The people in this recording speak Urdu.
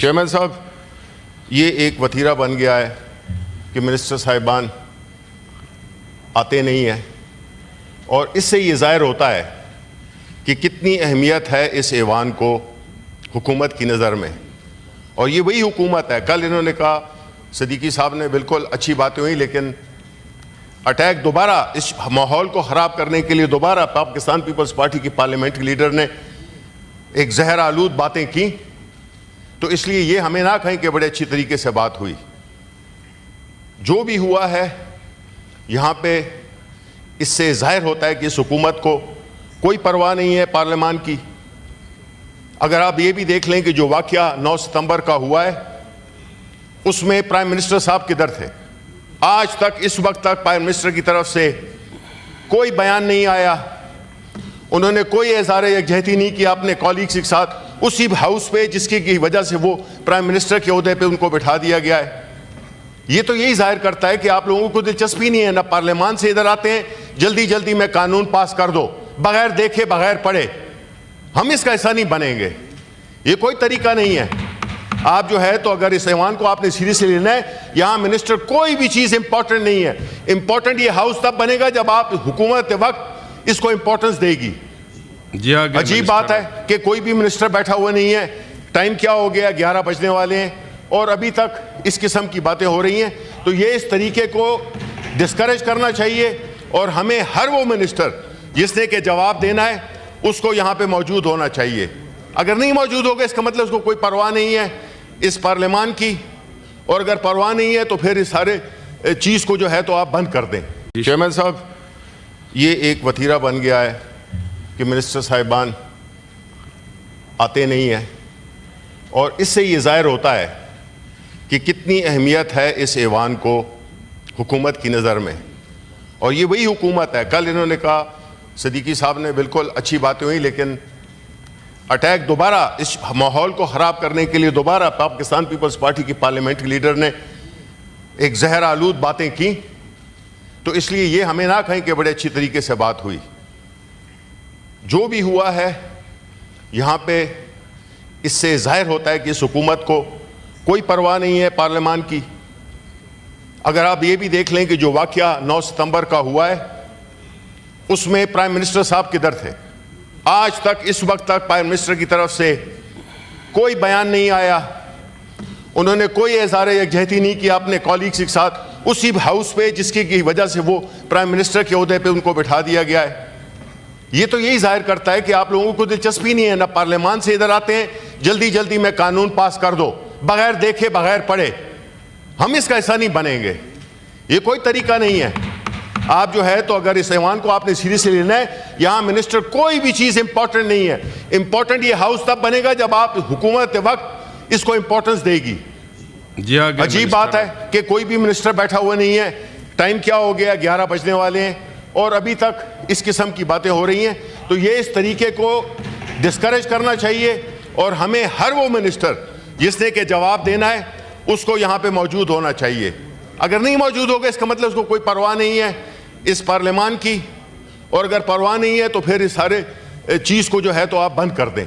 چیئرمین صاحب، یہ ایک وتیرہ بن گیا ہے کہ منسٹر صاحبان آتے نہیں ہیں، اور اس سے یہ ظاہر ہوتا ہے کہ کتنی اہمیت ہے اس ایوان کو حکومت کی نظر میں، اور یہ وہی حکومت ہے۔ کل انہوں نے کہا، صدیقی صاحب نے، بالکل اچھی باتیں ہوئی، لیکن اٹیک دوبارہ اس ماحول کو خراب کرنے کے لیے دوبارہ پاکستان پیپلز پارٹی کی پارلیمنٹری لیڈر نے ایک زہر آلود باتیں کی، تو اس لیے یہ ہمیں نہ کہیں کہ بڑے اچھی طریقے سے بات ہوئی۔ جو بھی ہوا ہے یہاں پہ، اس سے ظاہر ہوتا ہے کہ اس حکومت کو کوئی پرواہ نہیں ہے پارلیمان کی۔ اگر آپ یہ بھی دیکھ لیں کہ جو واقعہ 9 ستمبر کا ہوا ہے، اس میں پرائم منسٹر صاحب کدھر تھے؟ آج تک، اس وقت تک پرائم منسٹر کی طرف سے کوئی بیان نہیں آیا، انہوں نے کوئی اظہار یکجہتی نہیں کیا اپنے کولیگز کے ساتھ اسی ہاؤس پہ جس کی وجہ سے وہ پرائم منسٹر کے عہدے پہ ان کو بٹھا دیا گیا ہے۔ یہ تو یہی ظاہر کرتا ہے کہ آپ لوگوں کو دلچسپی نہیں ہے، نہ پارلیمان سے ادھر آتے ہیں جلدی جلدی میں قانون پاس کر دو، بغیر دیکھے بغیر پڑھے۔ ہم اس کا ایسا نہیں بنیں گے، یہ کوئی طریقہ نہیں ہے۔ آپ جو ہے تو اگر اس ایوان کو آپ نے سیریسلی لینا ہے، یہاں منسٹر کوئی بھی چیز امپورٹنٹ نہیں ہے۔ امپورٹنٹ یہ ہاؤس تب بنے گا جب آپ حکومت وقت اس کو امپورٹنس دے گی۔ عجیب بات ہے کہ کوئی بھی منسٹر بیٹھا ہوا نہیں ہے۔ ٹائم کیا ہو گیا؟ 11 بجنے والے ہیں، اور ابھی تک اس قسم کی باتیں ہو رہی ہیں۔ تو یہ اس طریقے کو ڈسکریج کرنا چاہیے، اور ہمیں ہر وہ منسٹر جس نے کہ جواب دینا ہے اس کو یہاں پہ موجود ہونا چاہیے۔ اگر نہیں موجود ہوگا، اس کا مطلب اس کو کوئی پرواہ نہیں ہے اس پارلیمان کی، اور اگر پرواہ نہیں ہے تو پھر اس سارے چیز کو جو ہے تو آپ بند کر دیں۔ چیئرمین صاحب، یہ ایک وتیرہ بن گیا ہے کہ منسٹر صاحبان آتے نہیں ہیں، اور اس سے یہ ظاہر ہوتا ہے کہ کتنی اہمیت ہے اس ایوان کو حکومت کی نظر میں، اور یہ وہی حکومت ہے۔ کل انہوں نے کہا، صدیقی صاحب نے، بالکل اچھی باتیں ہوئی، لیکن اٹیک دوبارہ اس ماحول کو خراب کرنے کے لیے دوبارہ پاکستان پیپلز پارٹی کی پارلیمنٹری لیڈر نے ایک زہر آلود باتیں کی، تو اس لیے یہ ہمیں نہ کہیں کہ بڑے اچھی طریقے سے بات ہوئی۔ جو بھی ہوا ہے یہاں پہ، اس سے ظاہر ہوتا ہے کہ اس حکومت کو کوئی پرواہ نہیں ہے پارلیمان کی۔ اگر آپ یہ بھی دیکھ لیں کہ جو واقعہ 9 ستمبر کا ہوا ہے، اس میں پرائم منسٹر صاحب کدھر تھے؟ آج تک، اس وقت تک پرائم منسٹر کی طرف سے کوئی بیان نہیں آیا، انہوں نے کوئی اظہار یکجہتی نہیں کیا اپنے کولیگز کے ساتھ اسی ہاؤس پہ جس کی وجہ سے وہ پرائم منسٹر کے عہدے پہ ان کو بٹھا دیا گیا ہے۔ یہ تو یہی ظاہر کرتا ہے کہ آپ لوگوں کو دلچسپی نہیں ہے، نہ پارلیمان سے ادھر آتے ہیں جلدی جلدی میں قانون پاس کر دو، بغیر دیکھے بغیر پڑھے۔ ہم اس کا ایسا نہیں بنیں گے، یہ کوئی طریقہ نہیں ہے۔ آپ جو ہے تو اگر اس ایوان کو آپ نے سیریسلی لینا ہے، یہاں منسٹر کوئی بھی چیز امپورٹنٹ نہیں ہے۔ امپورٹنٹ یہ ہاؤس تب بنے گا جب آپ حکومت وقت اس کو امپورٹنس دے گی۔ عجیب بات ہے کہ کوئی بھی منسٹر بیٹھا ہوا نہیں ہے۔ ٹائم کیا ہو گیا؟ 11 بجنے والے ہیں، اور ابھی تک اس قسم کی باتیں ہو رہی ہیں۔ تو یہ اس طریقے کو ڈسکریج کرنا چاہیے، اور ہمیں ہر وہ منسٹر جس نے کہ جواب دینا ہے اس کو یہاں پہ موجود ہونا چاہیے۔ اگر نہیں موجود ہوگا، اس کا مطلب اس کو کوئی پرواہ نہیں ہے اس پارلیمان کی، اور اگر پرواہ نہیں ہے تو پھر اس سارے چیز کو جو ہے تو آپ بند کر دیں۔